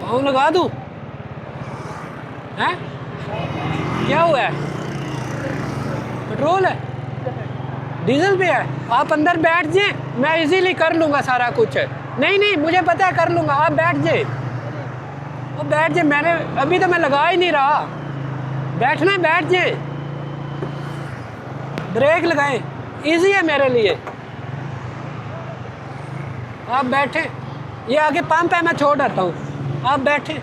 वो लगा दूँ? हैं? क्या हुआ है? पेट्रोल है? डीजल भी है? आप अंदर बैठ जाएं, मैं इजीली कर लूँगा सारा कुछ। नहीं नहीं, मुझे पता है, कर लूँगा, आप बैठ जाएं। वो बैठ जाए, मैंने अभी तो मैं लगा ही नहीं रहा। बैठना है, बैठ जाए, ब्रेक लगाएं, इजी है मेरे लिए। आप बैठे, ये आगे पंप है, मैं छोड़ आता हूँ, आप बैठे।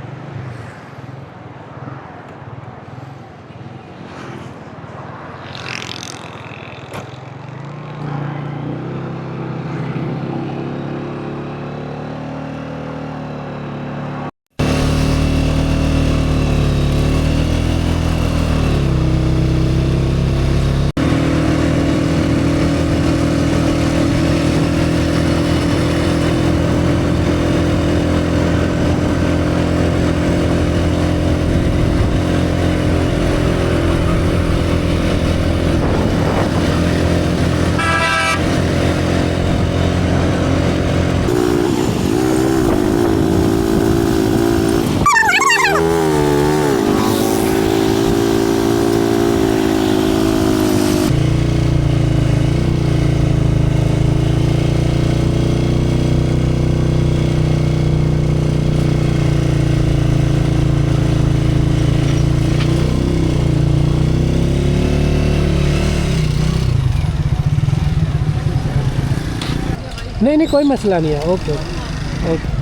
नहीं नहीं, कोई मसला नहीं है। Okay okay.